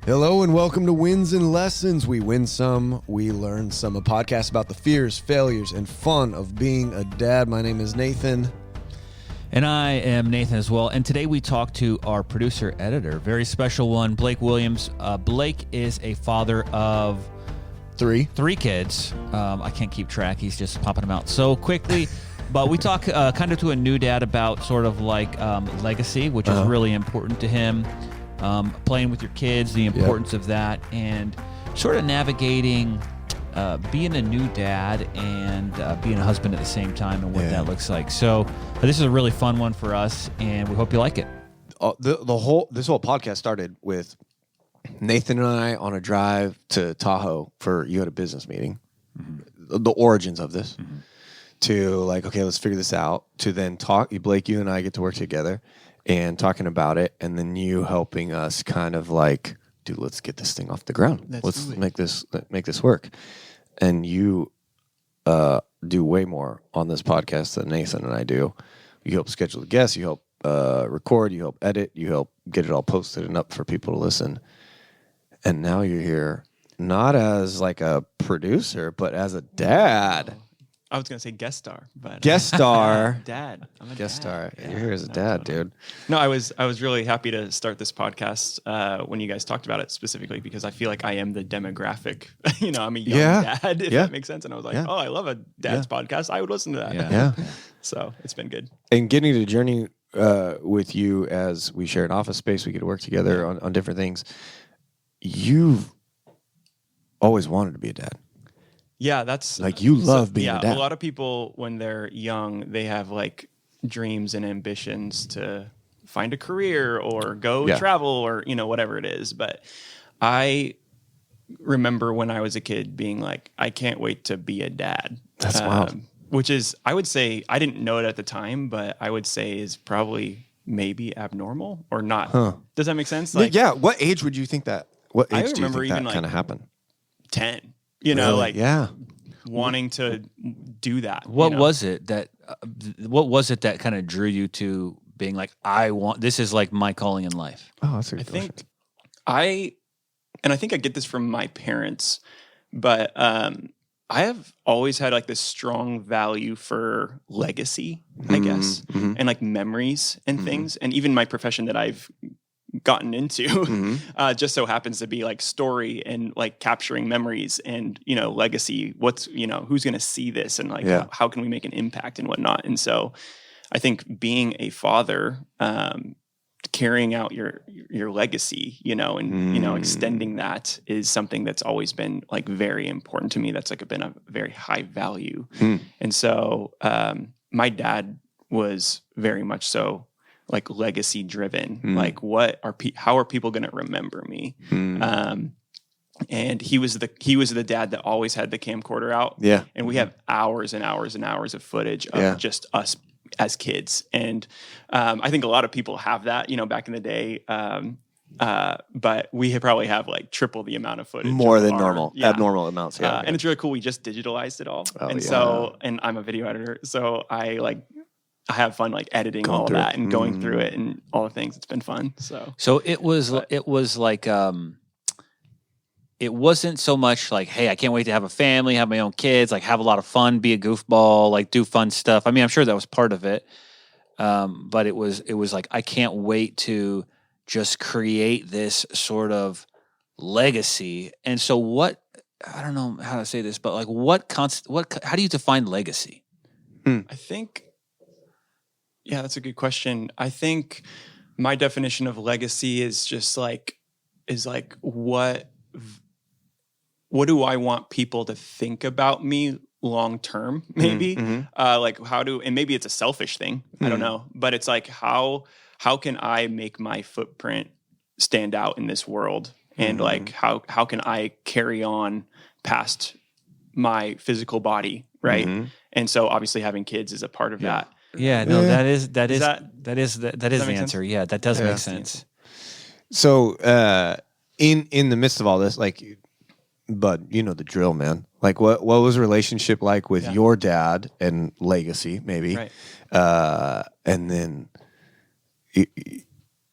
Hello and welcome to Wins and Lessons. We win some, we learn some. A podcast about the fears, failures, and fun of being a dad. My name is Nathan. And I am Nathan as well. And today we talk to our producer, editor, very special one, Blake Williams. Blake is a father of three kids. I can't keep track. He's just popping them out so quickly. But we talk kind of to a new dad about sort of like legacy, which is really important to him. Playing with your kids, the importance of that, and sort of navigating being a new dad and being a husband at the same time and what that looks like. So this is a really fun one for us, and we hope you like it. This whole podcast started with Nathan and I on a drive to Tahoe for you had a business meeting. Mm-hmm. The origins of this. Mm-hmm. To like, okay, let's figure this out. To then talk, Blake, you and I get to work together and talking about it, and then you helping us kind of like, dude, let's get this thing off the ground. Let's make this work. And you do way more on this podcast than Nathan and I do. You help schedule the guests, you help record, you help edit, you help get it all posted and up for people to listen. And now you're here not as like a producer, but as a dad. I was going to say guest star, but guest star. Dad. I'm a guest dad. star. Yeah. You're here as a dad, dude. No, I was really happy to start this podcast when you guys talked about it specifically because I feel like I am the demographic. I'm a young dad, if that makes sense. And I was like, oh, I love a dad's podcast. I would listen to that. Yeah. So it's been good. And getting to journey with you as we share an office space, we get to work together on different things. You've always wanted to be a dad. Yeah, that's like you love being a dad. A lot of people when they're young, they have like dreams and ambitions to find a career or go travel or whatever it is. But I remember when I was a kid being like, I can't wait to be a dad. That's wild. Which is, I would say, I didn't know it at the time, but I would say is probably maybe abnormal or not. Huh. Does that make sense? Like, yeah. What age would you think that? What age do you think that kind of happened? 10. Wanting to do that. What was it that kind of drew you to being like, this is like my calling in life? Oh, that's a good question. I think I get this from my parents, but I have always had like this strong value for legacy, I guess, and like memories and things. And even my profession that I've gotten into just so happens to be like story and like capturing memories and legacy. What's who's going to see this and like how can we make an impact and whatnot. And so I think being a father, carrying out your legacy, and extending that is something that's always been like very important to me. That's like been a very high value. And so my dad was very much so like legacy driven, like how are people going to remember me? And he was the dad that always had the camcorder out. Yeah. And we have hours and hours and hours of footage of just us as kids. And I think a lot of people have that, back in the day. But we probably have like triple the amount of footage. More than normal, abnormal amounts. Yeah. And it's really cool. We just digitalized it all. And I'm a video editor. So I have fun like editing all of that and going through it and all the things. It's been fun. So it was like it wasn't so much like, hey, I can't wait to have a family, have my own kids, like have a lot of fun, be a goofball, like do fun stuff. I mean, I'm sure that was part of it. But it was like, I can't wait to just create this sort of legacy. And so I don't know how to say this, but like how do you define legacy? I think, that's a good question. I think my definition of legacy is just like, what do I want people to think about me long term, maybe? And maybe it's a selfish thing. I don't know. But it's like, how can I make my footprint stand out in this world? And like, how can I carry on past my physical body, right? And so obviously having kids is a part of that. Yeah, no, that is the answer. Yeah, that does make sense. So, in the midst of all this, like, Bud, you know the drill, man. Like, what was the relationship like with your dad and legacy, maybe? Right. And then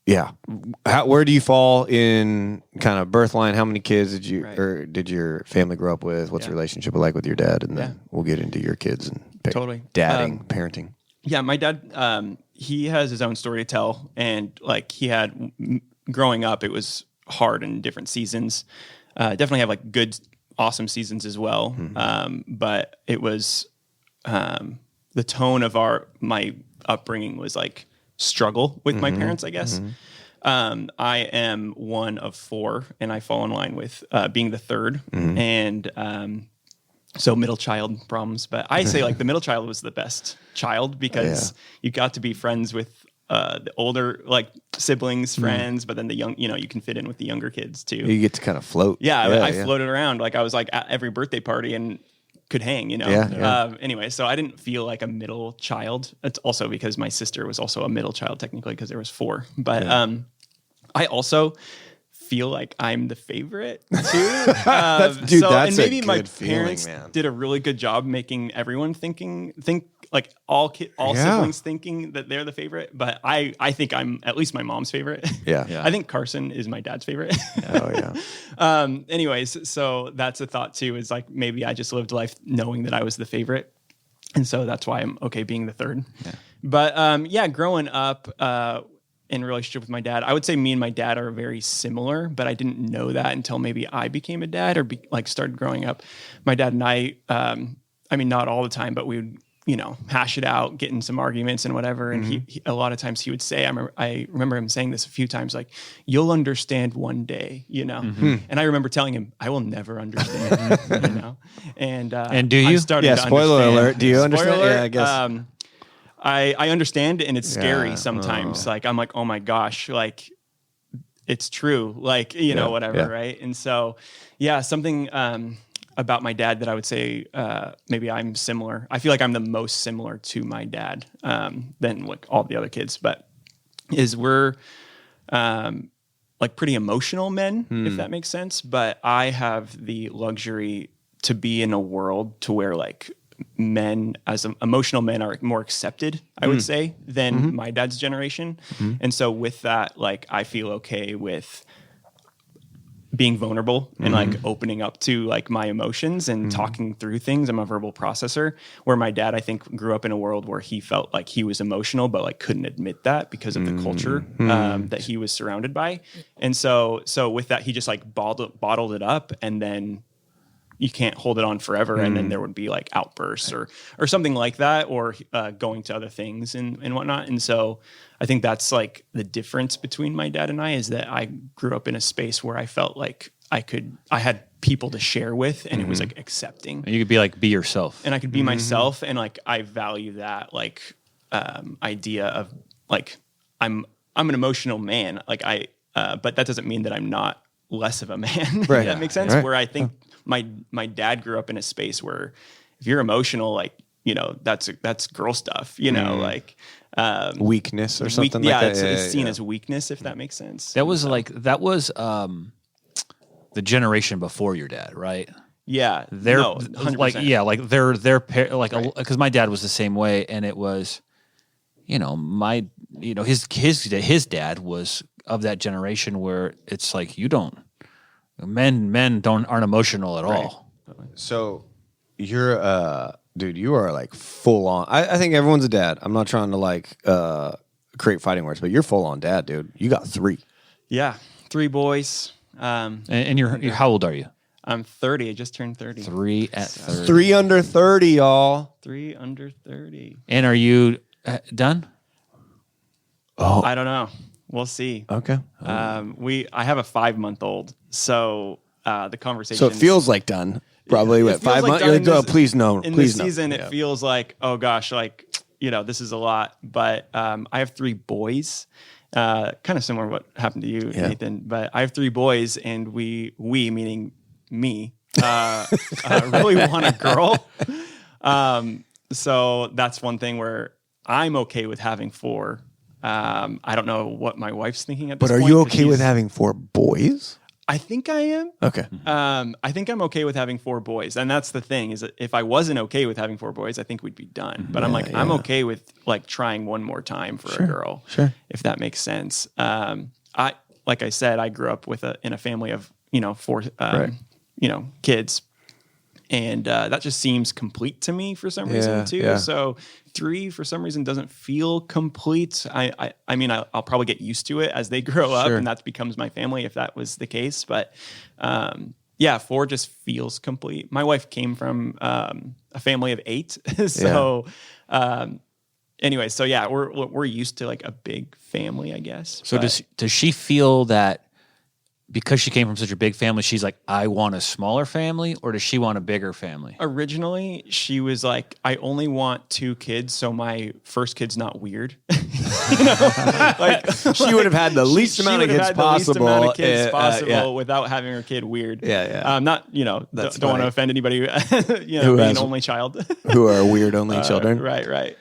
yeah. Where do you fall in kind of birth line? How many kids did you Right. or did your family grow up with? What's Yeah. your relationship like with your dad? And then Yeah. we'll get into your kids and Totally. dadding, parenting. Yeah, my dad, he has his own story to tell, and like he had growing up, it was hard in different seasons. Definitely have like good, awesome seasons as well. But it was the tone of my upbringing was like struggle with my parents, I guess. I am one of 4, and I fall in line with being the third, and so middle child problems. But I say like the middle child was the best child because you got to be friends with the older like siblings, friends, but then the young, you can fit in with the younger kids too. You get to kind of float. I floated around. Like I was like at every birthday party and could hang, Anyway, so I didn't feel like a middle child. It's also because my sister was also a middle child technically because there was 4. But I also feel like I'm the favorite too. Dude, that's and maybe a my good feeling, parents man. did a really good job making everyone think like all siblings thinking that they're the favorite. But I think I'm at least my mom's favorite. Yeah. I think Carson is my dad's favorite. Oh yeah. Anyways, so that's a thought too, is like maybe I just lived life knowing that I was the favorite. And so that's why I'm okay being the third. Yeah. But growing up in relationship with my dad, I would say me and my dad are very similar, but I didn't know that until maybe I became a dad or started growing up. My dad and I mean, not all the time, but we would, hash it out, get in some arguments and whatever. And he a lot of times he would say, I remember him saying this a few times, like, you'll understand one day, And I remember telling him, I will never understand, And do you? I'm starting Yeah, to spoiler understand. alert. Do you understand? Spoiler alert, Yeah, I guess. I understand it, and it's scary Yeah. sometimes. Like, I'm like, oh my gosh, like it's true. Like, whatever. Yeah. Right. And so, something, about my dad that I would say, maybe I'm similar. I feel like I'm the most similar to my dad, than like all the other kids, but we're, like pretty emotional men, if that makes sense. But I have the luxury to be in a world to where like men emotional men are more accepted, I would say, than my dad's generation. And so with that, like, I feel okay with being vulnerable and like opening up to like my emotions and talking through things. I'm a verbal processor, where my dad, I think, grew up in a world where he felt like he was emotional, but like couldn't admit that because of the culture that he was surrounded by. And so with that, he just like bottled it up, and then you can't hold it on forever. And then there would be like outbursts or something like that, or going to other things and whatnot. And so I think that's like the difference between my dad and I, is that I grew up in a space where I felt like I had people to share with, and it was like accepting. And you could be yourself. And I could be myself. And like, I value that like idea of like, I'm an emotional man. Like but that doesn't mean that I'm not less of a man. Right. If that makes sense. Right. Where I think my dad grew up in a space where if you're emotional, like, that's girl stuff, like Weakness or something like that. It's seen as weakness, if that makes sense. That was the generation before your dad, right? Yeah. They're 100%. because my dad was the same way, and it was, his dad was of that generation where it's like men aren't emotional at all. So you're dude, you are like full on. I think everyone's a dad. I'm not trying to like create fighting words, but you're full on dad, dude. You got 3. Yeah. 3 boys. And you're how old are you? I'm 30. I just turned 30. 3 at 30. 3 under 30, y'all. 3 under 30. And are you done? Oh, I don't know. We'll see. okay. I have a 5-month-old, so the conversation. So it feels like done. Probably It what, feels 5 like months. done You're in like, oh, this- please no, In please this no. season, Yeah. it feels like, oh gosh, like, this is a lot. But I have 3 boys, kind of similar to what happened to you, Nathan. But I have 3 boys, and we meaning me, really want a girl. So that's one thing where I'm okay with having 4. I don't know what my wife's thinking at this But are point. you 'cause okay with she's- having 4 boys? I think I am. Okay. I think I'm okay with having 4 boys, and that's the thing is that if I wasn't okay with having 4 boys, I think we'd be done. But I'm like, I'm okay with like trying one more time for a girl, if that makes sense. Like I said, I grew up in a family of 4 kids, and that just seems complete to me for some reason too. Yeah. So 3 for some reason doesn't feel complete. I mean, I'll probably get used to it as they grow up, and that becomes my family if that was the case. But 4 just feels complete. My wife came from a family of 8, so anyway, so yeah, we're used to like a big family, I guess. So does she feel that because she came from such a big family, she's like, I want a smaller family, or does she want a bigger family? Originally, she was like, I only want 2 kids, so my first kid's not weird. Like she would have had the least amount of kids possible. Without having her kid weird. Yeah. Don't want to offend anybody, being an only child. Who are weird only children. Right.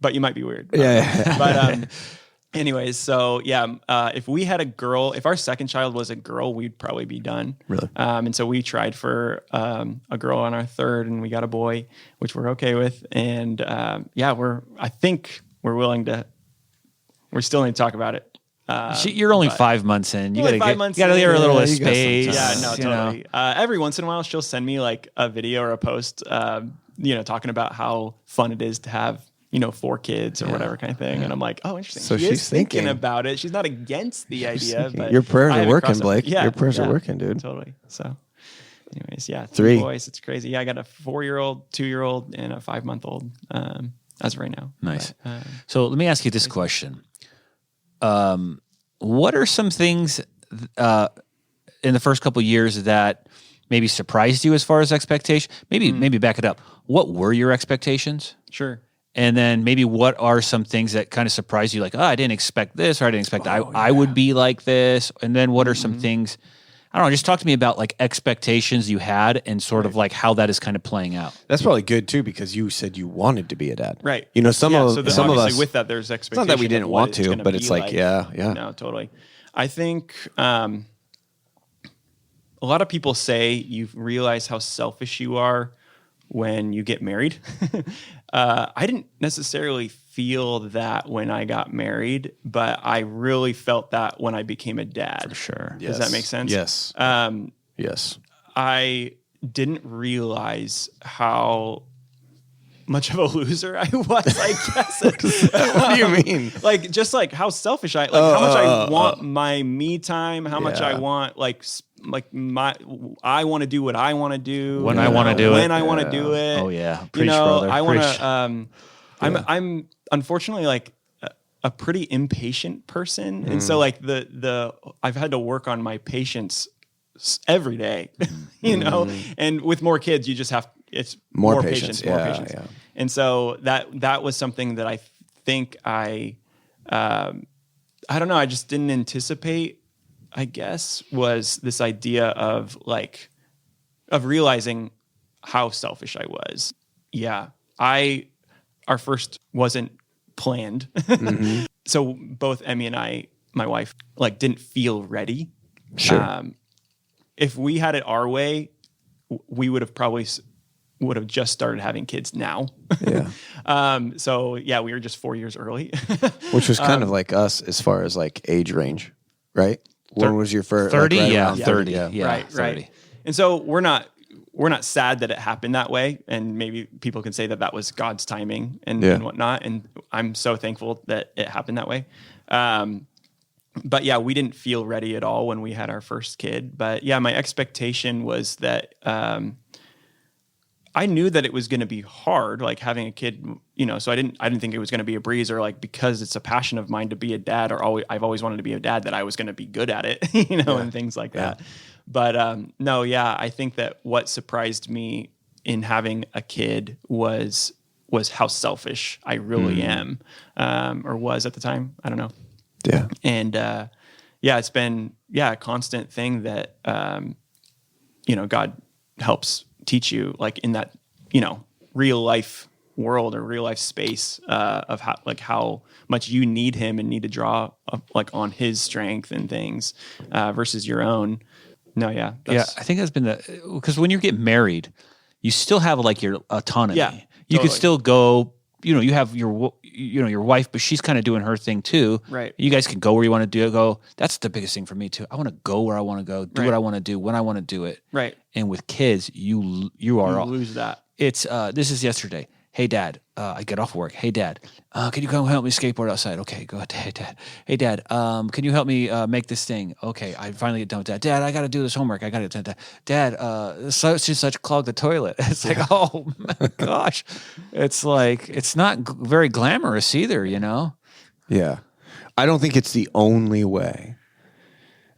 But you might be weird. Yeah. But anyways, so if we had a girl, if our second child was a girl, we'd probably be done. Really? And so we tried for a girl on our third, and we got a boy, which we're okay with. And I think we're willing to. We still need to talk about it. You're only 5 months in. You got to give her a little space. Yeah, no, totally. Every once in a while, she'll send me like a video or a post, talking about how fun it is to have 4 kids or whatever kind of thing. And I'm like, oh, interesting. So she's thinking about it. She's not against the idea, but your prayers are working, Blake. Your prayers are working, dude. Totally. So anyways, 3 boys. It's crazy. Yeah, I got a 4-year-old, 2-year-old, and a 5-month-old as of right now. Nice. But, so let me ask you this question. What are some things in the first couple of years that maybe surprised you as far as expectation? Maybe back it up. What were your expectations? Sure. And then maybe what are some things that kind of surprised you? Like, I didn't expect this, or I didn't expect I would be like this. And then what are some things, I don't know, just talk to me about like expectations you had and sort of like how that is kind of playing out. That's probably good too, because you said you wanted to be a dad. Right. Some of us, with that, there's expectation. It's not that we didn't want to, but it's like, yeah. No, totally. I think a lot of people say you realize how selfish you are when you get married. I didn't necessarily feel that when I got married, but I really felt that when I became a dad. For sure. Does that make sense? Yes. Yes. I didn't realize how much of a loser I was, I guess. What do you mean? Like, just like how selfish how much I want my me time, how much I want I want to do what I want to do when I want to do it. When I want to do it. Oh yeah, preach, brother. I want to. I'm unfortunately like a pretty impatient person, and so like I've had to work on my patience every day, And with more kids, you just have it's more patience, more patience. Yeah. And so that was something that I think I don't know. I just didn't anticipate. I guess was this idea of realizing how selfish I was. Yeah. Our first wasn't planned. Mm-hmm. So both Emmy and I, my wife, didn't feel ready. Sure. If we had it our way, we would have just started having kids now. Yeah. So yeah, we were just 4 years early. Which was kind of like us as far as age range, right? When was your first? 30? Right 30. Yeah. Right. 30. And so we're not sad that it happened that way. And maybe people can say that was God's timing and whatnot. And I'm so thankful that it happened that way. But yeah, we didn't feel ready at all when we had our first kid. But yeah, my expectation was that I knew that it was going to be hard, having a kid, so I didn't think it was going to be a breeze, or because it's a passion of mine to be a dad, or I've always wanted to be a dad, that I was going to be good at it, and things like that. But no, yeah, I think that what surprised me in having a kid was how selfish I really am, or was at the time. I don't know. Yeah. And it's been a constant thing that God helps teach you, in that real life world or real life space of how much you need him and need to draw like on his strength and things versus your own. No, yeah, I think that's been because when you get married, you still have like your autonomy. Yeah, you totally. could still go. You have your wife, but she's kind of doing her thing too. Right. You guys can go where you want to go. That's the biggest thing for me too. I want to go where I want to go, do Right. what I want to do when I want to do it. Right. And with kids, you are lose that. It's this is yesterday. Hey, Dad, I get off work. Hey, Dad, can you come help me skateboard outside? Okay, go ahead. Hey, Dad. Hey, Dad, can you help me make this thing? Okay, I finally get done with that. Dad, I got to do this homework. I got to get done. Dad, such and such clogged the toilet. It's like, oh my gosh. It's like, it's not very glamorous either, you know? Yeah. I don't think it's the only way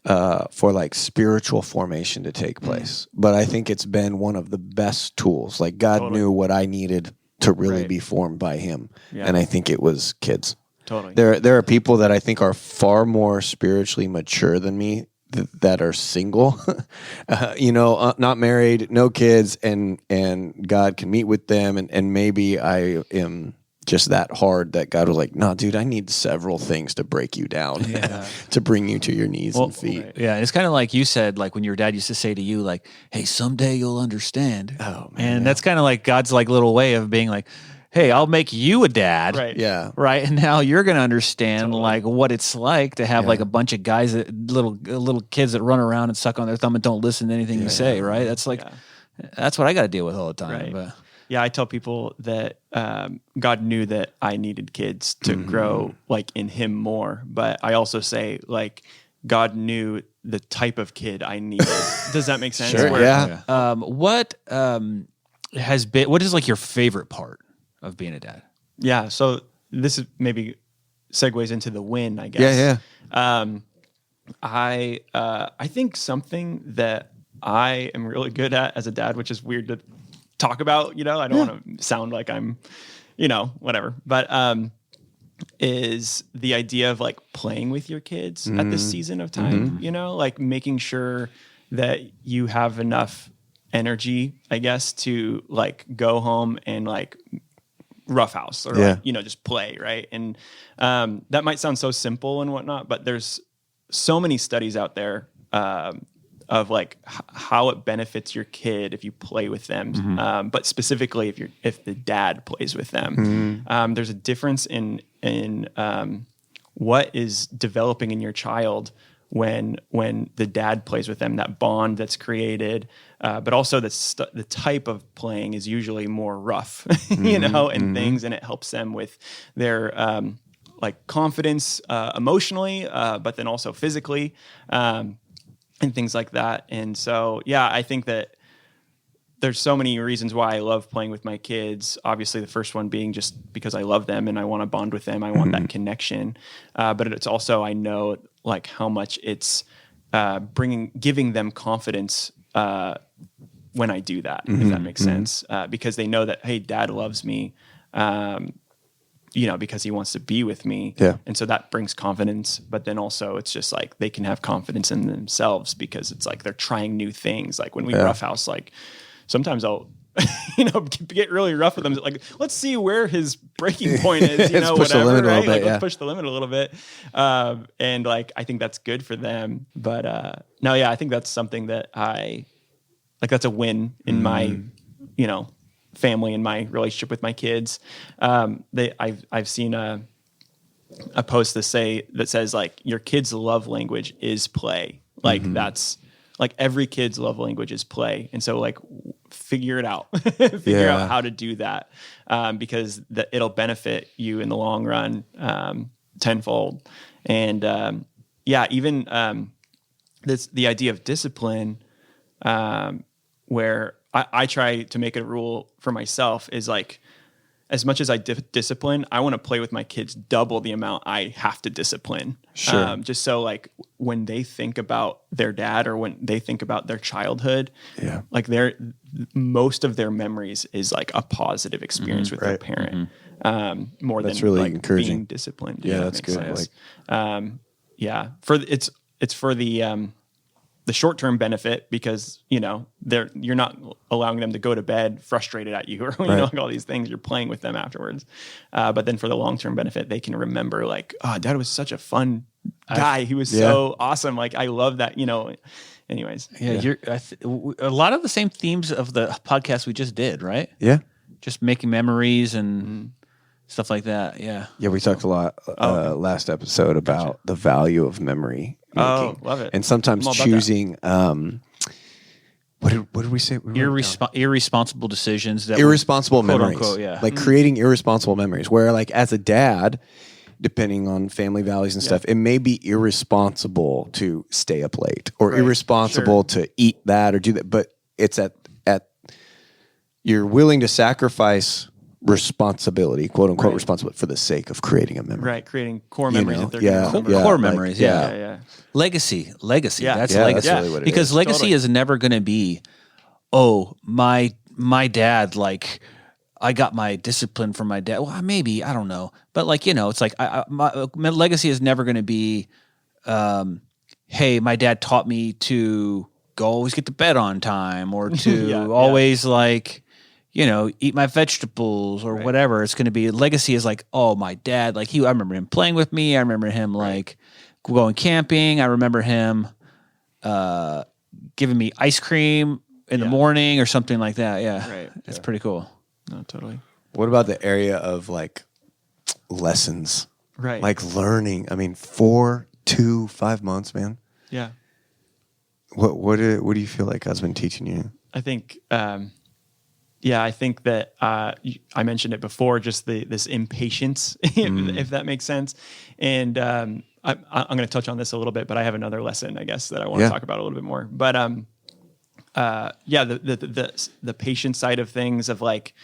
for like spiritual formation to take place, but I think it's been one of the best tools. Like God knew what I needed to really Right. be formed by him. Yeah. And I think it was kids. Totally. There are people that I think are far more spiritually mature than me that are single, not married, no kids, and God can meet with them. And maybe I am just that hard that God was like, no, dude, I need several things to break you down, to bring you to your knees and feet. Right. Yeah, it's kind of like you said, like when your dad used to say to you, like, "Hey, someday you'll understand." Oh, man, and that's kind of like God's like little way of being like, "Hey, I'll make you a dad." Right. Yeah. Right. And now you're going to understand like what it's like to have like a bunch of guys that little kids that run around and suck on their thumb and don't listen to anything you say. Right. That's like, that's what I got to deal with all the time. Right. But Yeah, I tell people that God knew that I needed kids to grow like in Him more, but I also say like God knew the type of kid I needed. Does that make sense? Sure. Yeah. what what is like your favorite part of being a dad? Yeah. So this is maybe segues into the win, I guess. Yeah. I think something that I am really good at as a dad, which is weird to talk about, I don't want to sound like I'm, whatever, but, is the idea of like playing with your kids at this season of time, like making sure that you have enough energy, I guess, to like go home and like roughhouse or like, just play. Right. And, that might sound so simple and whatnot, but there's so many studies out there, of like how it benefits your kid if you play with them, but specifically if the dad plays with them. There's a difference in what is developing in your child when the dad plays with them, that bond that's created, but also the type of playing is usually more rough, and things, and it helps them with their like confidence emotionally, but then also physically. And things like that. And so, yeah, I think that there's so many reasons why I love playing with my kids. Obviously, the first one being just because I love them and I want to bond with them. I want that connection. But it's also, I know like how much it's giving them confidence when I do that, if that makes sense. Because they know that, hey, dad loves me. Because he wants to be with me. Yeah. And so that brings confidence, but then also it's just like they can have confidence in themselves because it's like they're trying new things. Like when we roughhouse, like sometimes I'll, get really rough with them. Like, let's see where his breaking point is, Let's push the limit a little bit, Let's push the limit a little bit. And like, I think that's good for them. But I think that's something that that's a win in my, family and my relationship with my kids. I've seen a post that says like your kid's love language is play. Like that's like every kid's love language is play. And so like figure it out, figure out how to do that. Because it'll benefit you in the long run, tenfold. And even the idea of discipline, where I try to make it a rule for myself is like, as much as I discipline, I want to play with my kids double the amount I have to discipline. Sure. Just so like when they think about their dad or when they think about their childhood, like most of their memories is like a positive experience with their parent, more That's than really like encouraging. being disciplined. Yeah, That that's makes good. sense. It's for the the short-term benefit because, you're not allowing them to go to bed frustrated at you or, like all these things. You're playing with them afterwards. But then for the long-term benefit, they can remember like, oh, Dad was such a fun guy. He was so awesome. Like, I love that, anyways. Yeah. A lot of the same themes of the podcast we just did, right? Yeah. Just making memories and stuff like that. Yeah. Yeah, we talked a lot last episode about the value of memory making. Oh, love it. And sometimes choosing what did we say? Irresponsible decisions. That irresponsible were, quote, memories. unquote, yeah. Like creating irresponsible memories where like as a dad, depending on family values and stuff, it may be irresponsible to stay up late or irresponsible to eat that or do that. But it's at you're willing to sacrifice responsibility, quote unquote responsibility, for the sake of creating a memory. Right, creating core memories that they're yeah, going to yeah, core like, memories. Yeah. Legacy. Yeah. That's Yeah, legacy. that's really what it because is. legacy is never going to be, oh, my dad, like, I got my discipline from my dad. Well, maybe, I don't know. But like, it's like my legacy is never going to be, hey, my dad taught me to always get to bed on time or to always like, eat my vegetables or whatever. It's going to be legacy is like, oh, my dad, like I remember him playing with me. I remember him like going camping. I remember him giving me ice cream in the morning or something like that. Yeah. Right. It's pretty cool. No, totally. What about the area of like lessons? Right. Like learning. I mean, 4 to 5 months, man. Yeah. What do you feel like God's been teaching you? I think, I think that I mentioned it before, just this impatience, if that makes sense. And I'm going to touch on this a little bit, but I have another lesson, I guess, that I want to talk about a little bit more. But the patient side of things of like,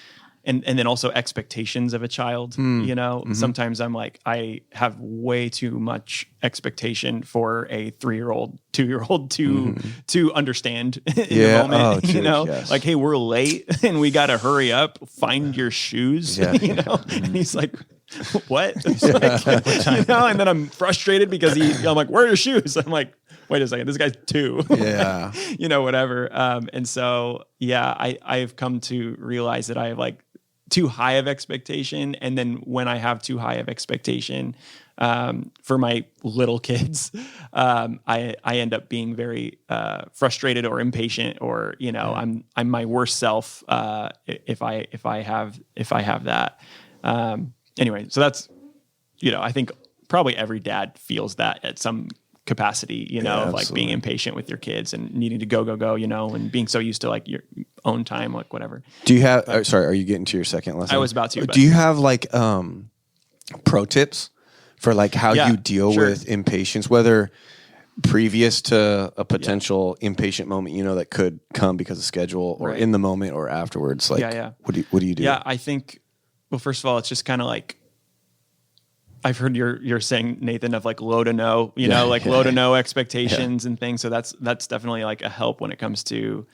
and then also expectations of a child, sometimes I'm like, I have way too much expectation for a 3-year-old, 2-year-old to understand in the moment, yes. like, hey, we're late and we got to hurry up, find your shoes, and he's like, what? And then I'm frustrated because I'm like, where are your shoes? I'm like, wait a second, this guy's 2. Yeah. Whatever. And so, I've come to realize that I have like too high of expectation. And then when I have too high of expectation for my little kids, I end up being very frustrated or impatient, or I'm my worst self if I have that. Anyway, so that's I think probably every dad feels that at some capacity, of like being impatient with your kids and needing to go, and being so used to like your own time, like whatever. Do you have, sorry, are you getting to your second lesson? I was about to. Do you have like pro tips for like how you deal with impatience, whether previous to a potential impatient moment, that could come because of schedule or in the moment or afterwards? Like, what do you do? Yeah, I think, well, first of all, it's just kind of like, I've heard you're saying, Nathan, of like low to no, low to no expectations and things. So that's definitely like a help when it comes to.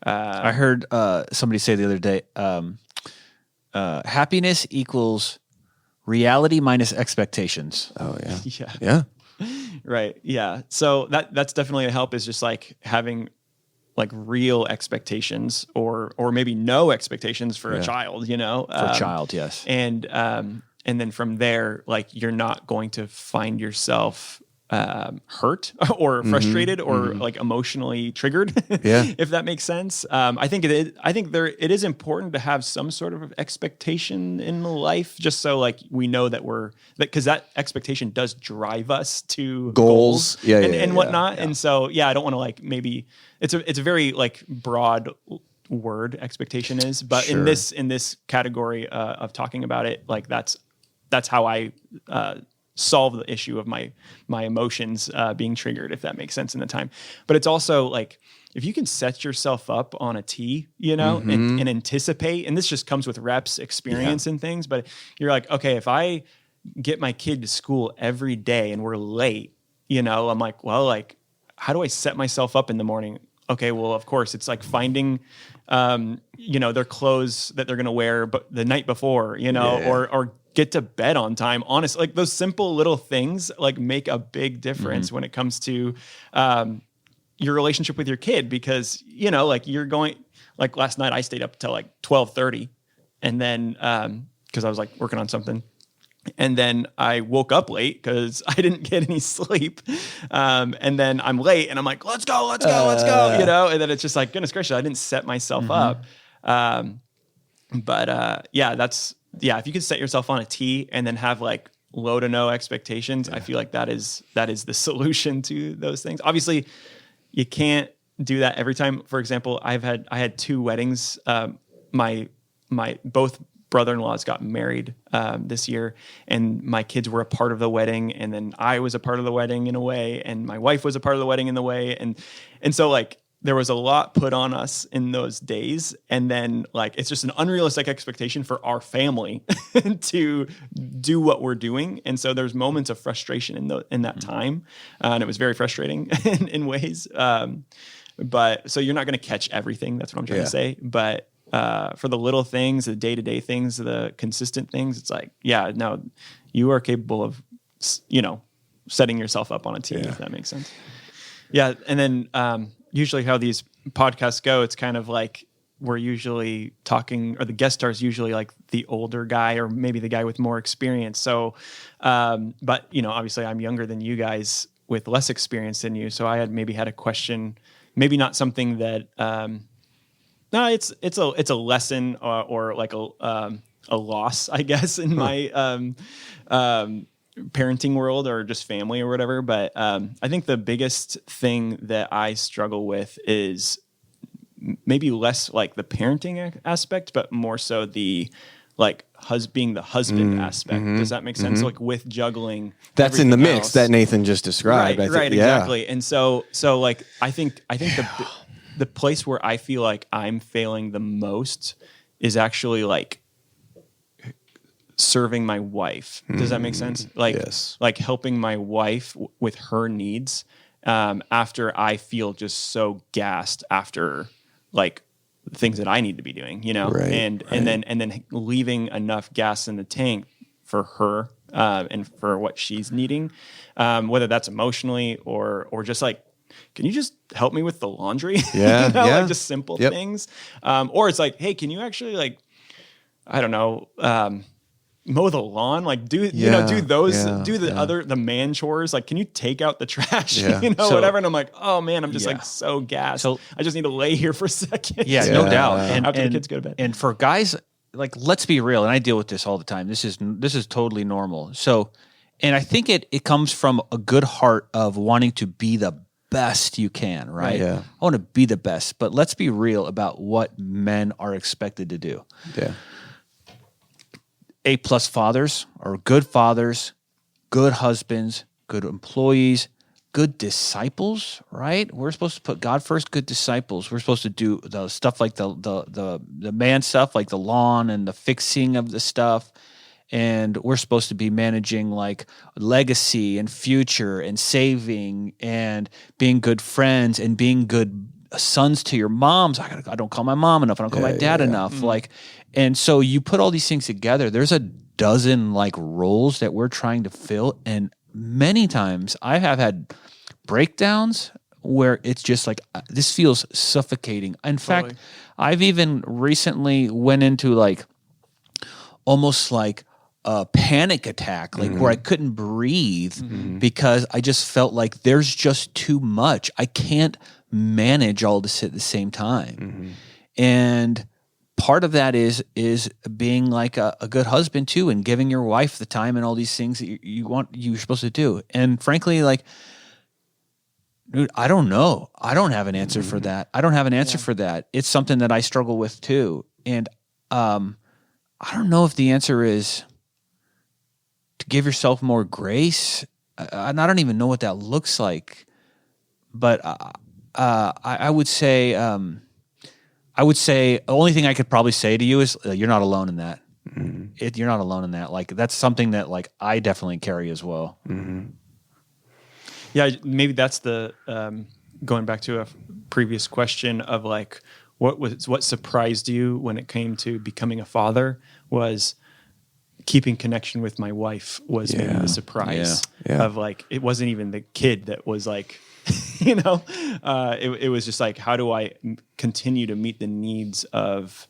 I heard somebody say the other day, happiness equals reality minus expectations. Oh yeah. Yeah. Right. Yeah. So that's definitely a help, is just like having like real expectations or maybe no expectations for a child, For a child, yes. And then from there, like you're not going to find yourself hurt or frustrated or like emotionally triggered, if that makes sense. I think it is important to have some sort of expectation in life, just so like we know that because that expectation does drive us to goals and whatnot. Yeah. And so, I don't want to like, maybe it's a very like broad word, expectation is, but in this category of talking about it, like that's how I solve the issue of my emotions being triggered, if that makes sense in the time. But it's also like, if you can set yourself up on a tee, and anticipate, and this just comes with reps, experience and things, but you're like, okay, if I get my kid to school every day and we're late, I'm like, well, like, how do I set myself up in the morning? Okay, well, of course, it's like finding, their clothes that they're going to wear, but the night before, or get to bed on time. Honestly, like those simple little things like make a big difference when it comes to your relationship with your kid, because, you know, like you're going, like last night I stayed up till like 12:30, and then, cause I was like working on something. And then I woke up late because I didn't get any sleep. And then I'm late and I'm like, let's go, you know? And then it's just like, goodness gracious, I didn't set myself up. If you can set yourself on a tee and then have like low to no expectations, I feel like that is the solution to those things. Obviously, you can't do that every time. For example, I had 2 weddings. My both brother-in-laws got married this year, and my kids were a part of the wedding, and then I was a part of the wedding in a way, and my wife was a part of the wedding in the way, and so like there was a lot put on us in those days, and then like it's just an unrealistic expectation for our family to do what we're doing, and so there's moments of frustration in that time, and it was very frustrating in ways. But so you're not going to catch everything. That's what I'm trying to say, but. For the little things, the day-to-day things, the consistent things, it's like, yeah, no, you are capable of, you know, setting yourself up on a team, if that makes sense. Yeah. And then usually how these podcasts go, it's kind of like we're usually talking, or the guest star is usually like the older guy or maybe the guy with more experience. So, but, you know, obviously I'm younger than you guys with less experience than you. So I had a question, maybe not something that... No, it's a lesson or like a loss, I guess, in my parenting world or just family or whatever. But I think the biggest thing that I struggle with is maybe less like the parenting aspect, but more so the like being the husband aspect. Does that make sense? Like with juggling, that's in the mix else. that Nathan just described. Right, exactly. And so like I think the place where I feel like I'm failing the most is actually like serving my wife. Does that make sense? Like, like helping my wife with her needs after I feel just so gassed after like things that I need to be doing, you know, and then leaving enough gas in the tank for her and for what she's needing, whether that's emotionally or just like, can you just help me with the laundry? Yeah, you know, like just simple things. Or it's like, hey, can you actually like, I don't know, mow the lawn? Like do the man chores. Like, can you take out the trash? You know, whatever. And I'm like, oh man, I'm just like so gassed. So I just need to lay here for a second. Yeah, no doubt. And after the kids go to bed. And for guys, like, let's be real. And I deal with this all the time. This is totally normal. So, and I think it comes from a good heart of wanting to be the best you can, right? Yeah. I want to be the best, but let's be real about what men are expected to do. Yeah. A+ fathers are good fathers, good husbands, good employees, good disciples, right? We're supposed to put God first, good disciples. We're supposed to do the stuff like the man stuff, like the lawn and the fixing of the stuff. And we're supposed to be managing like legacy and future and saving and being good friends and being good sons to your moms. I don't call my mom enough. I don't call my dad enough. Like, and so you put all these things together. There's a dozen like roles that we're trying to fill. And many times I have had breakdowns where it's just like, this feels suffocating. In fact, I've even recently went into like almost like a panic attack, like where I couldn't breathe because I just felt like there's just too much. I can't manage all this at the same time. And part of that is being like a good husband too, and giving your wife the time and all these things that you're supposed to do. And frankly, like, dude, I don't know. I don't have an answer for that. I don't have an answer for that. It's something that I struggle with too. And I don't know if the answer is to give yourself more grace. I don't even know what that looks like. But I would say the only thing I could probably say to you is you're not alone in that. You're not alone in that. Like, that's something that like I definitely carry as well. Yeah, maybe that's the going back to a previous question of like what surprised you when it came to becoming a father was keeping connection with my wife was maybe the surprise of like, it wasn't even the kid that was like, it was just like, how do I continue to meet the needs of,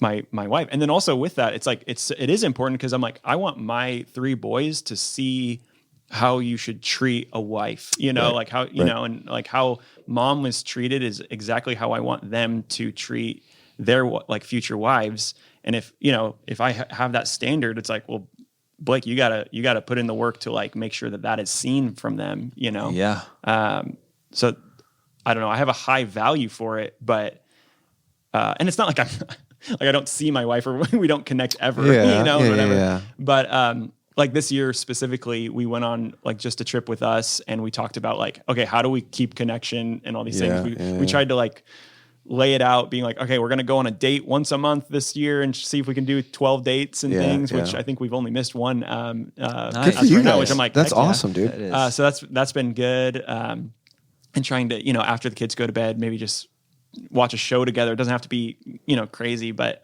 my wife? And then also with that, it's like, it is important because I'm like, I want my 3 boys to see how you should treat a wife, like how, and like how mom was treated is exactly how I want them to treat their like future wives. And if I have that standard, it's like, well, Blake, you gotta put in the work to like make sure that is seen from them, Yeah. So I don't know. I have a high value for it, but and it's not like I'm like I don't see my wife or we don't connect ever, whatever. Yeah. But like this year specifically, we went on like just a trip with us, and we talked about like, okay, how do we keep connection and all these things. We tried to like lay it out, being like, okay, we're going to go on a date once a month this year and see if we can do 12 dates and things, which I think we've only missed one. Good for you guys. Which I'm like, that's awesome, dude. So that's been good. And trying to, after the kids go to bed, maybe just watch a show together. It doesn't have to be, crazy, but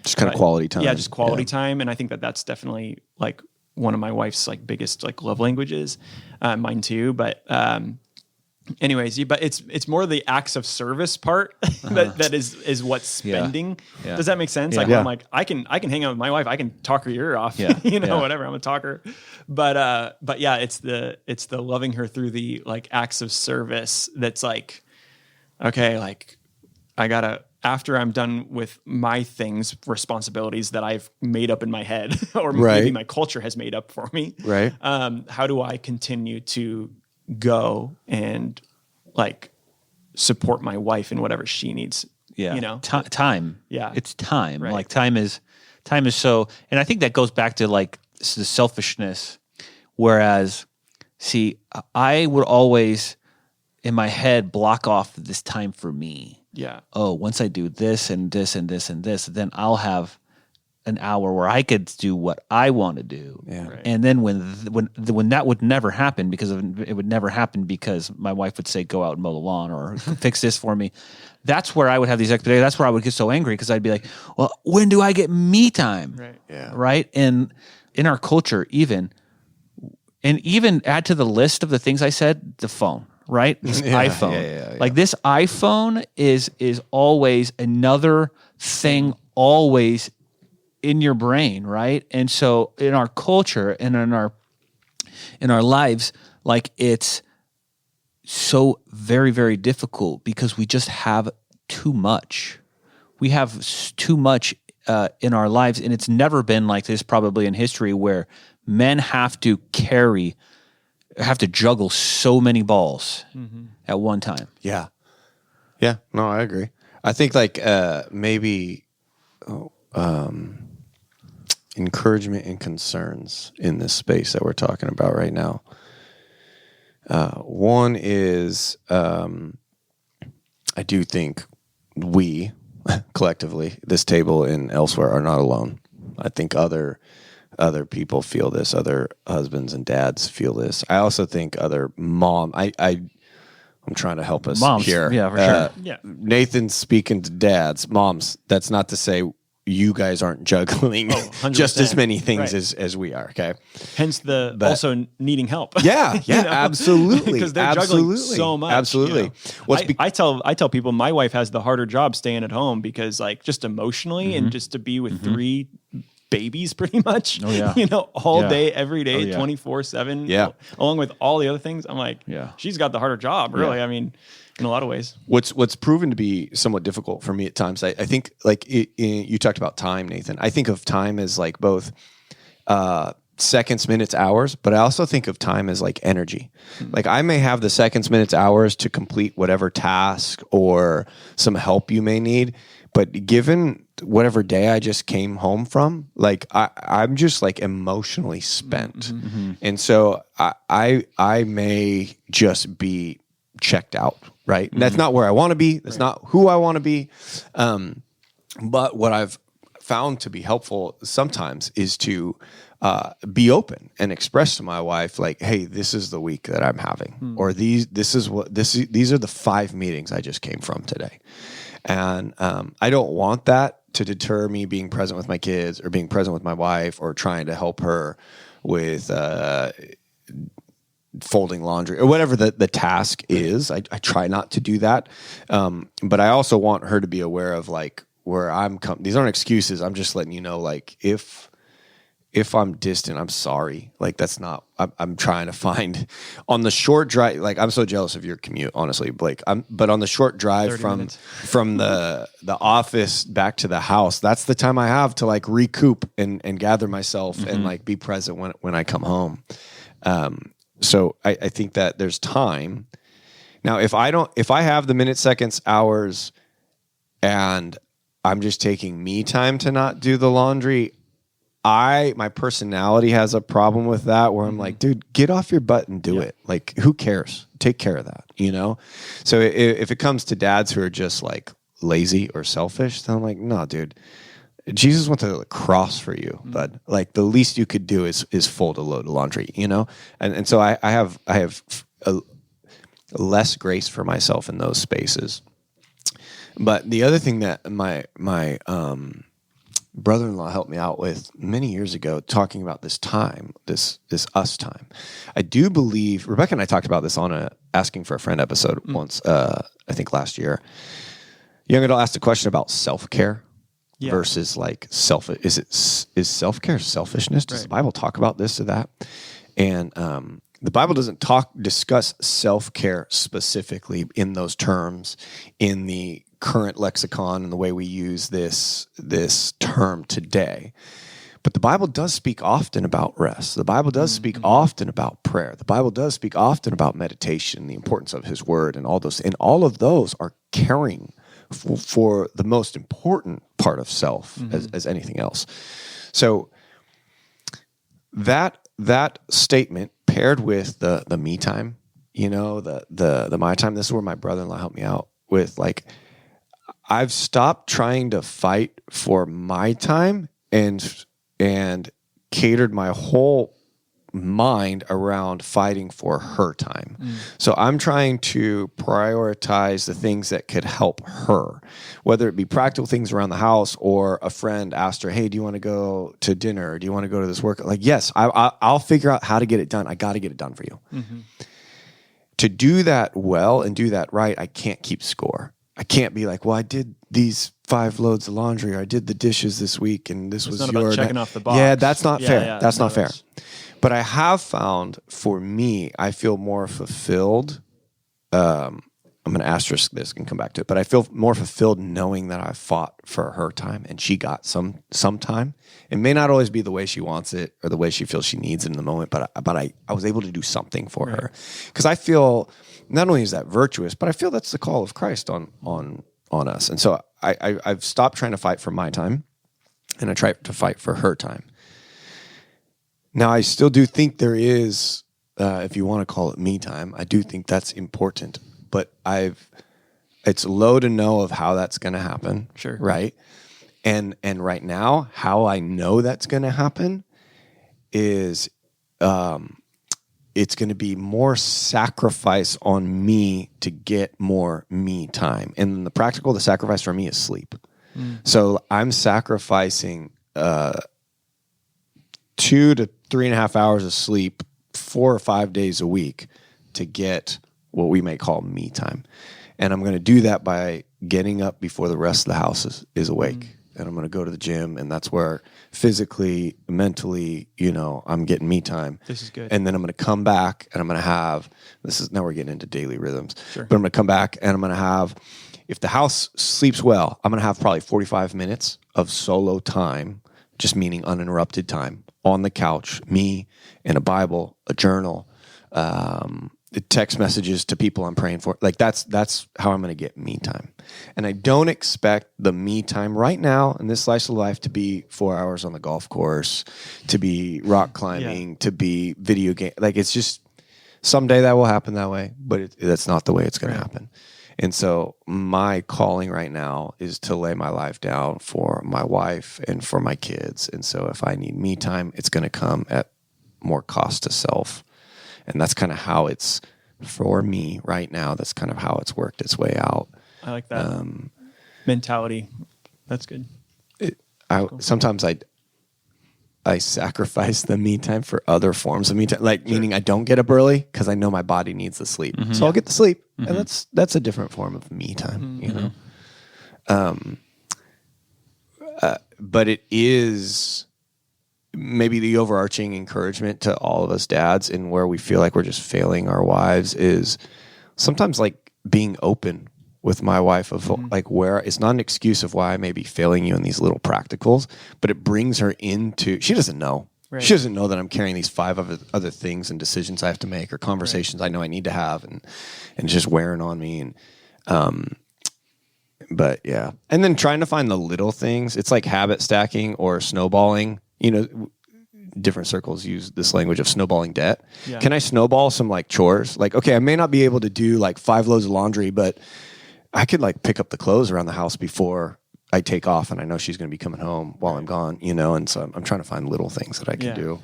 just kind of quality time. Yeah, just quality time. And I think that's definitely like one of my wife's like biggest like love languages, mine too. But anyways, but it's more the acts of service part that is what's spending. Yeah. Does that make sense? Like I'm like, I can hang out with my wife. I can talk her ear off, whatever. I'm a talker, but yeah, it's the loving her through the like acts of service. That's like, okay, like I gotta, after I'm done with my things, responsibilities that I've made up in my head or maybe my culture has made up for me. Right. How do I continue to go and like support my wife in whatever she needs? Yeah. Time. Yeah. It's time. Right. Like time is so, and I think that goes back to like the selfishness. Whereas, see, I would always in my head block off this time for me. Yeah. Oh, once I do this and this and this and this, then I'll have an hour where I could do what I want to do. Yeah. Right. And then when that would never happen it would never happen because my wife would say, go out and mow the lawn or fix this for me. That's where I would have these expectations. That's where I would get so angry because I'd be like, well, when do I get me time? Right. Yeah. Right. And in our culture, even add to the list of the things I said, the phone. Right? This iPhone. Yeah. Like this iPhone is always another thing always in your brain, right? And so in our culture and in our lives, like it's so very, very difficult because we just have too much. We have too much in our lives, and it's never been like this probably in history where men have to juggle so many balls at one time. Yeah. Yeah. No, I agree. I think like maybe encouragement and concerns in this space that we're talking about right now. One is I do think we collectively, this table and elsewhere, are not alone. I think other people feel this. Other husbands and dads feel this. I also think other I'm trying to help us moms, here. Yeah, for sure. Yeah. Nathan's speaking to dads, moms. That's not to say you guys aren't juggling just as many things as we are. Okay. Hence also needing help. Yeah. Yeah. Absolutely. Because they're juggling so much. Absolutely. I tell people my wife has the harder job staying at home because like just emotionally and just to be with 3 babies pretty much, all day, every day, 24/7. Yeah. Along with all the other things. I'm like, she's got the harder job, really. I mean, in a lot of ways. What's proven to be somewhat difficult for me at times, I think like you talked about time, Nathan. I think of time as like both seconds, minutes, hours, but I also think of time as like energy. Like I may have the seconds, minutes, hours to complete whatever task or some help you may need, but given whatever day I just came home from, like I'm just like emotionally spent. And so I may just be checked out, right? That's not where I want to be. That's not who I want to be. But what I've found to be helpful sometimes is to be open and express to my wife, like, hey, this is the week that I'm having, or these are the 5 meetings I just came from today. And I don't want that to deter me being present with my kids or being present with my wife or trying to help her with folding laundry or whatever the task is. I try not to do that. But I also want her to be aware of like where these aren't excuses. I'm just letting you know, like, if I'm distant, I'm sorry. Like, that's not, I'm trying to find on the short drive. Like, I'm so jealous of your commute, honestly, Blake. But on the short drive from the office back to the house, that's the time I have to like recoup and gather myself and like be present when I come home. So I think that there's time. Now, if I have the minutes, seconds, hours, and I'm just taking me time to not do the laundry, my personality has a problem with that where I'm like, dude, get off your butt and do it. Like, who cares? Take care of that, you know? So if it comes to dads who are just like lazy or selfish, then I'm like, no, dude, Jesus went to the cross for you, but like the least you could do is fold a load of laundry, you know? And so I have a less grace for myself in those spaces. But the other thing that my brother-in-law helped me out with many years ago, talking about this time, this us time. I do believe Rebecca and I talked about this on a Asking for a Friend episode once, I think last year. Young adult asked a question about self-care versus like is self-care selfishness? Does the Bible talk about this or that? And the Bible doesn't discuss self-care specifically in those terms in the current lexicon and the way we use this term today. But the Bible does speak often about rest. The Bible does speak often about prayer. The Bible does speak often about meditation, the importance of his word, and all those. And all of those are caring for the most important part of self as anything else. So that statement paired with the me time, you know, the my time, this is where my brother-in-law helped me out with, like, I've stopped trying to fight for my time and catered my whole mind around fighting for her time. So I'm trying to prioritize the things that could help her, whether it be practical things around the house or a friend asked her, hey, do you want to go to dinner? Or do you want to go to this work? Like, yes, I'll figure out how to get it done. I got to get it done for you. To do that well and do that right, I can't keep score. I can't be like, well, I did these 5 loads of laundry, or I did the dishes this week, and this was not your about checking off the box. Yeah, that's not fair. That's not fair. Is. But I have found, for me, I feel more fulfilled. I'm going to asterisk this and come back to it, but I feel more fulfilled knowing that I fought for her time and she got some time. It may not always be the way she wants it or the way she feels she needs it in the moment, but I was able to do something for her, because I feel not only is that virtuous, but I feel that's the call of Christ on us. And so I've stopped trying to fight for my time, and I try to fight for her time. Now, I still do think there is, if you want to call it me time, I do think that's important. But it's low to know of how that's going to happen. Sure. Right. And right now, how I know that's going to happen is it's going to be more sacrifice on me to get more me time. And the sacrifice for me is sleep. So I'm sacrificing 2 to 3.5 hours of sleep 4 or 5 days a week to get what we may call me time. And I'm going to do that by getting up before the rest of the house is awake. And I'm going to go to the gym, and that's where physically, mentally, you know, I'm getting me time. This is good. And then I'm going to come back, and I'm going to have, now we're getting into daily rhythms. Sure. But I'm going to come back, and I'm going to have, if the house sleeps well, I'm going to have probably 45 minutes of solo time, just meaning uninterrupted time, on the couch, me and a Bible, a journal, text messages to people I'm praying for. Like, that's how I'm going to get me time. And I don't expect the me time right now in this slice of life to be 4 hours on the golf course, to be rock climbing, to be video game. Like, it's just someday that will happen that way, but that's not the way it's going to happen. And so my calling right now is to lay my life down for my wife and for my kids. And so if I need me time, it's going to come at more cost to self. And that's kind of how it's, for me right now, that's kind of how it's worked its way out. I like that. mentality. That's good. Sometimes I sacrifice the me time for other forms of me time, like meaning I don't get up early because I know my body needs the sleep. So I'll get the sleep, and that's a different form of me time, you know. But it is maybe the overarching encouragement to all of us dads, and where we feel like we're just failing our wives, is sometimes like being open with my wife of like where it's not an excuse of why I may be failing you in these little practicals, but it brings her into, she doesn't know. Right. She doesn't know that I'm carrying these 5 other things and decisions I have to make, or conversations I know I need to have, and just wearing on me. And, but yeah. And then trying to find the little things. It's like habit stacking or snowballing, you know. Different circles use this language of snowballing debt. Yeah. Can I snowball some like chores? Like, okay, I may not be able to do like 5 loads of laundry, but I could like pick up the clothes around the house before I take off, and I know she's going to be coming home while I'm gone, you know. And so I'm trying to find little things that I can do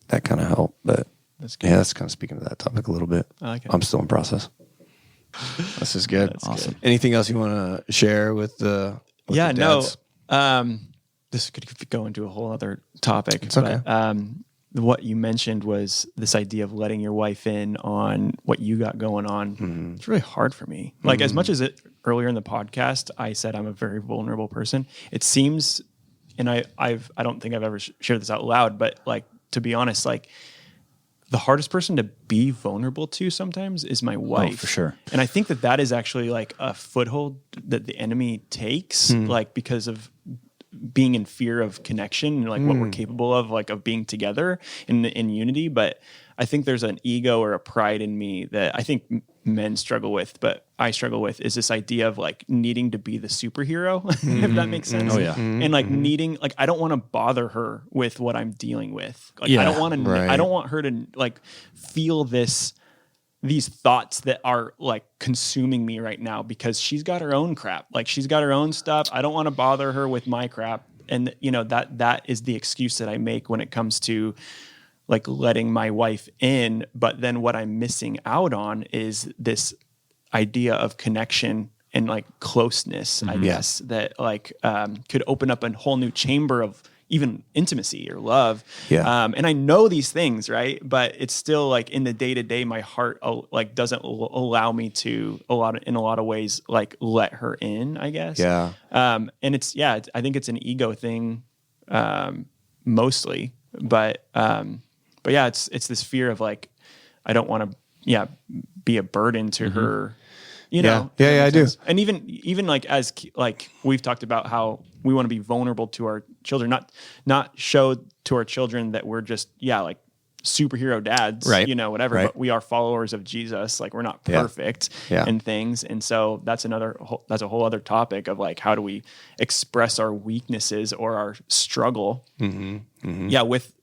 that kind of help. But that's kind of speaking to that topic a little bit. I like it. I'm still in process. This is good. That's awesome. Good. Anything else you want to share with the dads? This could go into a whole other topic. It's okay. But, what you mentioned was this idea of letting your wife in on what you got going on. It's really hard for me. Like, as much as earlier in the podcast, I said I'm a very vulnerable person. It seems, and I don't think I've ever shared this out loud, but like, to be honest, like the hardest person to be vulnerable to sometimes is my wife. Oh, for sure. And I think that is actually like a foothold that the enemy takes, like because of being in fear of connection and like what we're capable of, like of being together in unity. But I think there's an ego or a pride in me that I think men struggle with, but I struggle with, is this idea of like needing to be the superhero, if that makes sense. Oh yeah. And like needing, like, I don't want to bother her with what I'm dealing with. Like, I don't want to, I don't want her to like feel these thoughts that are like consuming me right now, because she's got her own crap. Like, she's got her own stuff. I don't want to bother her with my crap. And you know, that is the excuse that I make when it comes to like letting my wife in. But then what I'm missing out on is this idea of connection and like closeness, I guess, that like could open up a whole new chamber of even intimacy or love. Yeah. And I know these things, right? But it's still like in the day-to-day, my heart like doesn't allow me to in a lot of ways, like let her in, I guess. Yeah. And it's, I think it's an ego thing, mostly, but yeah, it's this fear of like, I don't want to, be a burden to her, you know? Yeah, I do. And even like, as like we've talked about how we want to be vulnerable to our children, not show to our children that we're just, like superhero dads, right? You know, whatever, but we are followers of Jesus. Like, we're not perfect in things. And so that's a whole other topic of like, how do we express our weaknesses or our struggle?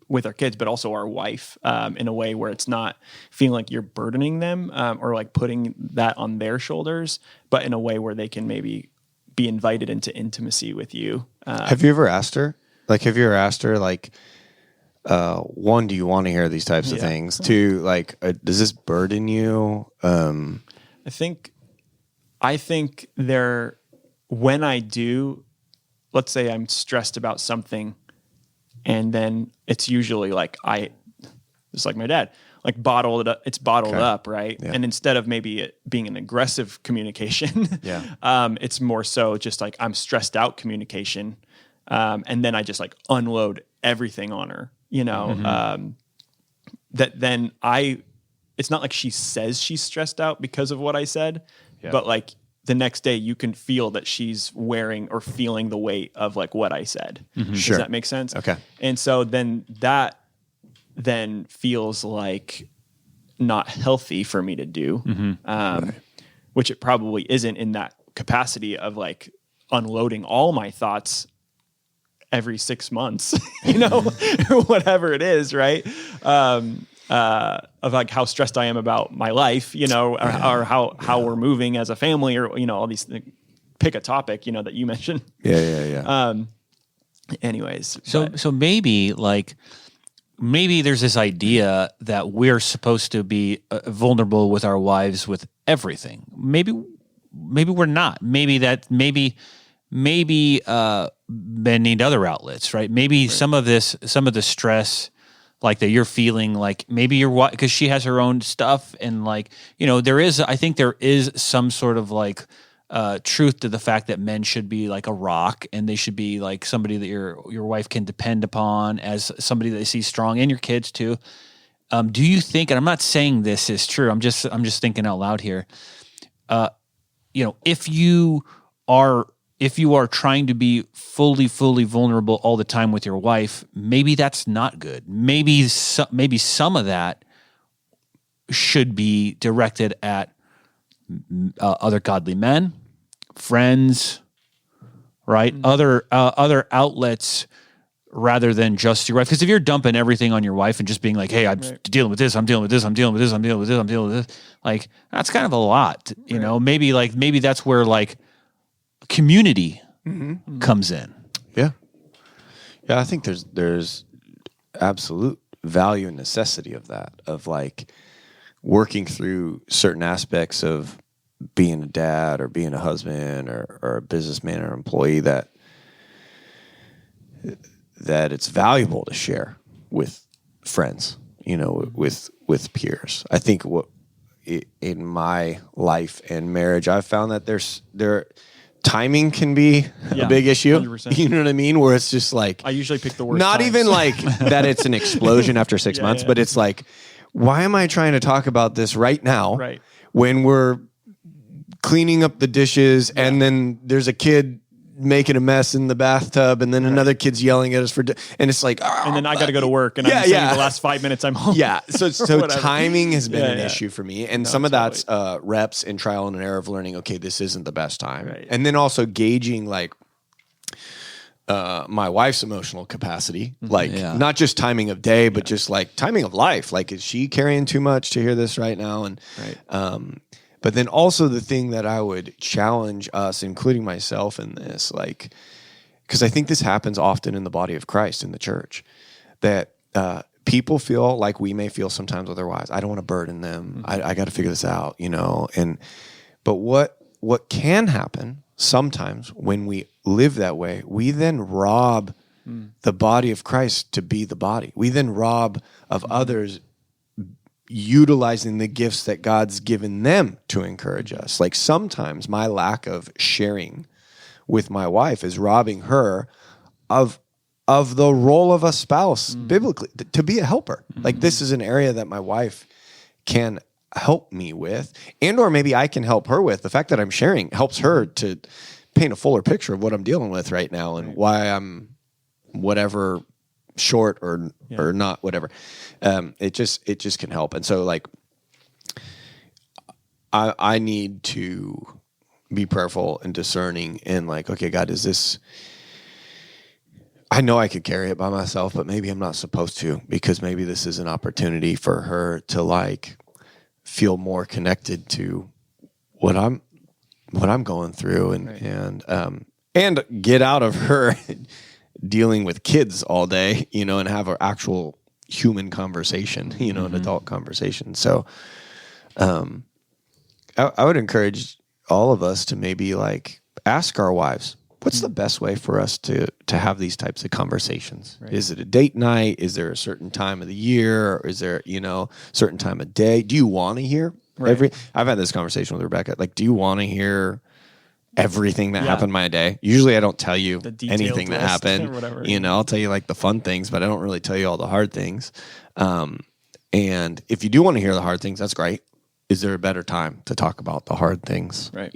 With our kids, but also our wife, in a way where it's not feeling like you're burdening them, or like putting that on their shoulders, but in a way where they can maybe be invited into intimacy with you. Have you ever asked her? Like, one, do you want to hear these types of things? 2, like, does this burden you? I think when I do, let's say I'm stressed about something, and then it's usually like just like my dad, like bottled up, right? Yeah. And instead of maybe it being an aggressive communication, it's more so just like I'm stressed out communication, and then I just like unload everything on her, you know. That then it's not like she says she's stressed out because of what I said, but like the next day you can feel that she's wearing or feeling the weight of like what I said. Does that make sense? Okay. And so then that feels like not healthy for me to do, which it probably isn't in that capacity of like unloading all my thoughts every 6 months, you know, or whatever it is. Right. Of like how stressed I am about my life, you know, or how we're moving as a family, or, you know, all these things. Pick a topic, you know, that you mentioned. Anyways. So maybe there's this idea that we're supposed to be vulnerable with our wives with everything. Maybe we're not. Maybe men need other outlets, right? Maybe some of the stress like that you're feeling, like maybe your wife, because she has her own stuff, and like, I think there is some sort of like truth to the fact that men should be like a rock, and they should be like somebody that your wife can depend upon as somebody that they see strong, and your kids too. Do you think, and I'm not saying this is true, I'm just thinking out loud here. If you are trying to be fully vulnerable all the time with your wife, maybe that's not good. Maybe some of that should be directed at other godly men, friends, right? Other outlets rather than just your wife. Because if you're dumping everything on your wife and just being like, hey, I'm dealing with this, I'm dealing with this, I'm dealing with this, I'm dealing with this, I'm dealing with this, like, that's kind of a lot, maybe that's where like community comes in. Yeah. I think there's absolute value and necessity of that, of like working through certain aspects of being a dad or being a husband or a businessman or employee, that it's valuable to share with friends, with peers. I think in my life and marriage, I've found that timing can be a big issue. 100%. You know what I mean? Where it's just like, I usually pick the worst not times. even like that it's an explosion after 6 months, but it's like, why am I trying to talk about this right now? Right. When we're cleaning up the dishes and then there's a kid making a mess in the bathtub, and then another kid's yelling at us and it's like, and then I got to go to work, and I'm saying the last 5 minutes I'm home. Yeah. So timing has been an issue for me. And some of that's reps and trial and error of learning, okay, this isn't the best time. Right. And then also gauging like my wife's emotional capacity, like not just timing of day, but just like timing of life. Like, is she carrying too much to hear this right now? And, but then also the thing that I would challenge us, including myself in this, like, because I think this happens often in the body of Christ in the church, that people feel like we may feel sometimes otherwise. I don't want to burden them. I got to figure this out, but what can happen sometimes when we live that way, we then rob the body of Christ to be the body. We then rob of others utilizing the gifts that God's given them to encourage us. Like, sometimes my lack of sharing with my wife is robbing her of the role of a spouse biblically, to be a helper. Like, this is an area that my wife can help me with, and or maybe I can help her with. The fact that I'm sharing helps her to paint a fuller picture of what I'm dealing with right now and why I'm whatever short or not, whatever. It just can help. And so, like, I need to be prayerful and discerning and like, okay, God, is this, I know I could carry it by myself, but maybe I'm not supposed to, because maybe this is an opportunity for her to like feel more connected to what I'm going through, and get out of her dealing with kids all day, and have an actual human conversation, an adult conversation. So, I would encourage all of us to maybe like ask our wives, what's the best way for us to have these types of conversations? Right. Is it a date night? Is there a certain time of the year? Or is there, certain time of day? Do you want to hear I've had this conversation with Rebecca. Like, do you want to hear everything that happened in my day? Usually I don't tell you anything that happened. Whatever. I'll tell you like the fun things, but I don't really tell you all the hard things. And if you do want to hear the hard things, that's great. Is there a better time to talk about the hard things? Right.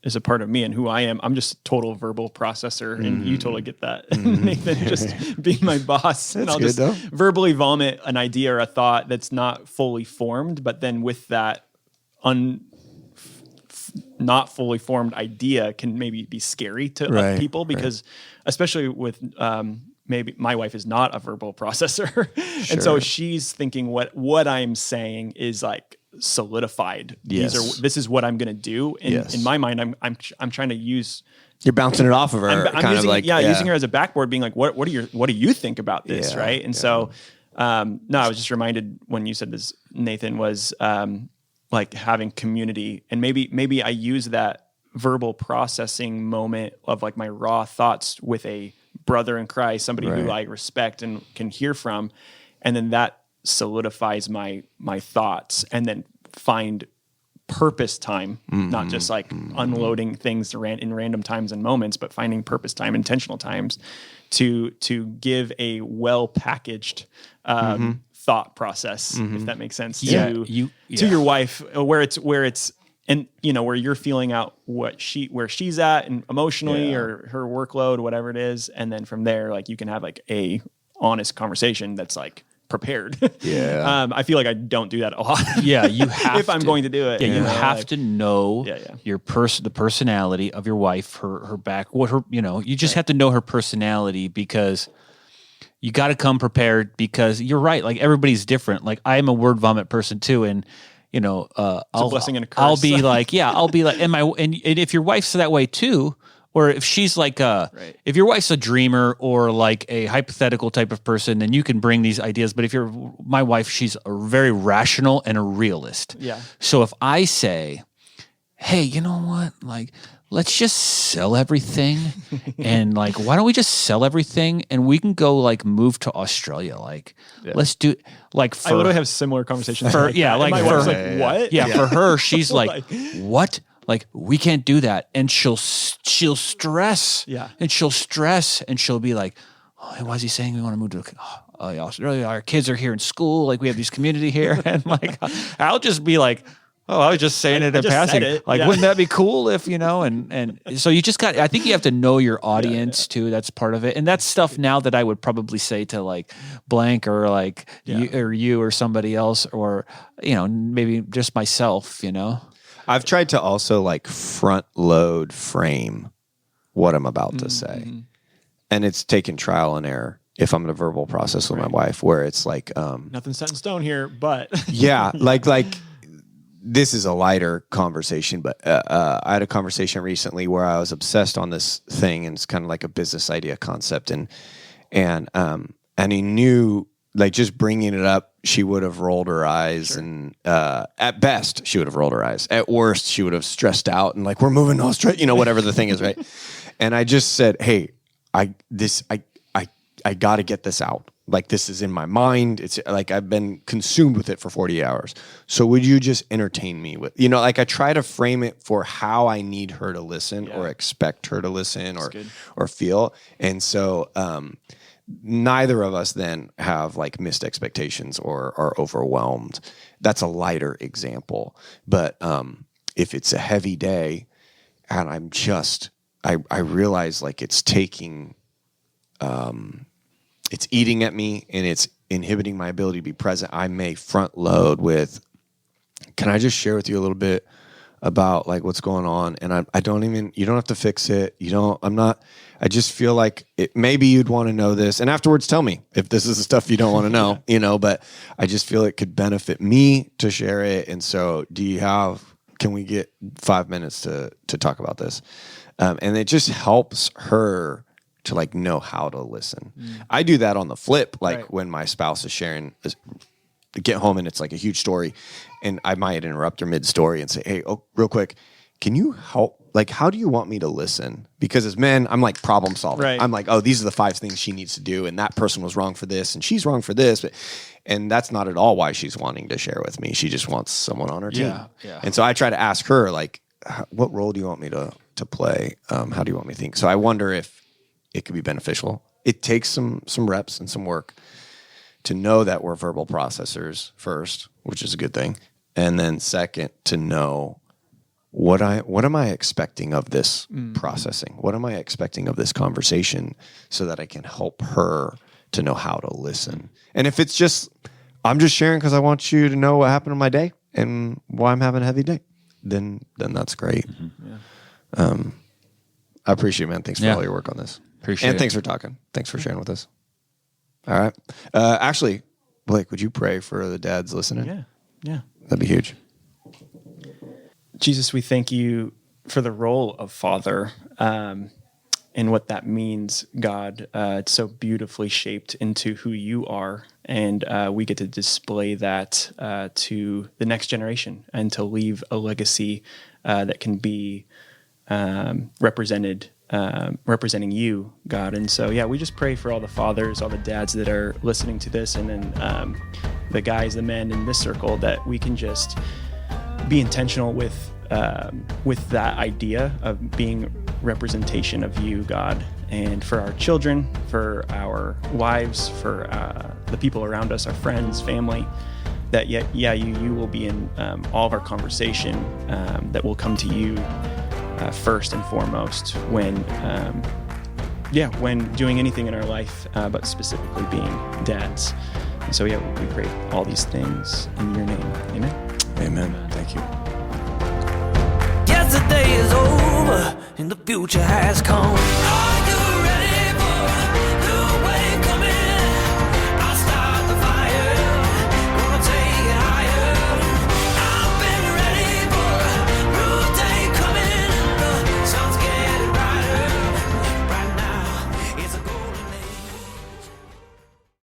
Is a part of me and who I am. I'm just a total verbal processor, and you totally get that, Nathan, just being my boss. And I'll just verbally vomit an idea or a thought that's not fully formed, but then with that not fully formed idea can maybe be scary to people, because especially with maybe my wife is not a verbal processor. And so she's thinking what I'm saying is like solidified. Yes. This is what I'm going to do. And in my mind, I'm trying to use. You're bouncing it off of her. I'm using her as a backboard, being like, what do you think about this? Right. And so, no, I was just reminded when you said this, Nathan, was, like having community, and maybe I use that verbal processing moment of like my raw thoughts with a brother in Christ, somebody who I respect and can hear from, and then that solidifies my thoughts, and then find purpose time, not just like unloading things in random times and moments, but finding purpose time, intentional times to give a well packaged thought process, if that makes sense, to your wife, where it's and where you're feeling out where she's at and emotionally or her workload, whatever it is, and then from there, like you can have like a honest conversation that's like prepared. I feel like I don't do that a lot. You have if I'm going to do it. You have to know the personality of your wife, her back, what her, you just have to know her personality, because you got to come prepared, because you're right. Like everybody's different. Like I'm a word vomit person too. And it's a blessing and a curse. I'll be like, and if your wife's that way too, or if she's like if your wife's a dreamer or like a hypothetical type of person, then you can bring these ideas. But if my wife, she's a very rational and a realist. Yeah. So if I say, hey, you know what? Like, let's just sell everything. And like, why don't we just sell everything and we can go like move to Australia? Like, let's do like I literally have similar conversations. Like my wife's like, what? Yeah, for her, she's like, what? Like, we can't do that. And she'll stress. Yeah. And she'll stress and she'll be like, oh, why is he saying we want to move to Australia? Our kids are here in school. Like, we have this community here. And like, I'll just be like, oh, I was just saying it in passing. Like, wouldn't that be cool if, and so you just I think you have to know your audience too. That's part of it. And that's stuff now that I would probably say to like blank or like you or somebody else, or, maybe just myself, I've tried to also like front load frame what I'm about to say. And it's taken trial and error if I'm in a verbal process with my wife, where it's like, nothing's set in stone here, but like this is a lighter conversation, but I had a conversation recently where I was obsessed on this thing, and it's kind of like a business idea concept. And he knew, like, just bringing it up, she would have rolled her eyes, and at best she would have rolled her eyes. At worst, she would have stressed out and like, we're moving to Australia, whatever the thing is, right? And I just said, hey, I got to get this out. Like, this is in my mind. It's like I've been consumed with it for 48 hours. So would you just entertain me with, like I try to frame it for how I need her to listen or expect her to listen or feel. And so neither of us then have like missed expectations or are overwhelmed. That's a lighter example. But if it's a heavy day and I realize like it's taking, it's eating at me and it's inhibiting my ability to be present, I may front load with, can I just share with you a little bit about like what's going on? And you don't have to fix it. I just feel like maybe you'd want to know this. And afterwards tell me if this is the stuff you don't want to know, but I just feel it could benefit me to share it. And so can we get 5 minutes to talk about this? And it just helps her to like know how to listen. I do that on the flip, like when my spouse is sharing, get home and it's like a huge story, and I might interrupt her mid-story and say, hey, real quick, can you help? Like, how do you want me to listen? Because as men, I'm like problem solving. Right. I'm like, these are the 5 things she needs to do, and that person was wrong for this, and she's wrong for this. And that's not at all why she's wanting to share with me. She just wants someone on her team. Yeah. And so I try to ask her, like, what role do you want me to play? How do you want me to think? So I wonder if it could be beneficial. It takes some reps and some work to know that we're verbal processors first, which is a good thing. And then second, to know what am I expecting of this processing? What am I expecting of this conversation, so that I can help her to know how to listen? And if it's just, I'm just sharing because I want you to know what happened in my day and why I'm having a heavy day, then that's great. I appreciate it, man. Thanks for all your work on this. Appreciate it. Thanks for talking. Thanks for sharing with us. All right. Actually, Blake, would you pray for the dads listening? Yeah. That'd be huge. Jesus, we thank you for the role of father. and what that means, God. It's so beautifully shaped into who you are, and we get to display that to the next generation and to leave a legacy that can be representing you, God. And so, yeah, we just pray for all the fathers, all the dads that are listening to this, and then the guys, the men in this circle, that we can just be intentional with that idea of being representation of you, God, and for our children, for our wives, for the people around us, our friends, family, that you will be in all of our conversation, that will come to you first and foremost when doing anything in our life, but specifically being dads. And so, we pray all these things in your name. Amen. Amen. Thank you. Yesterday is over and the future has come.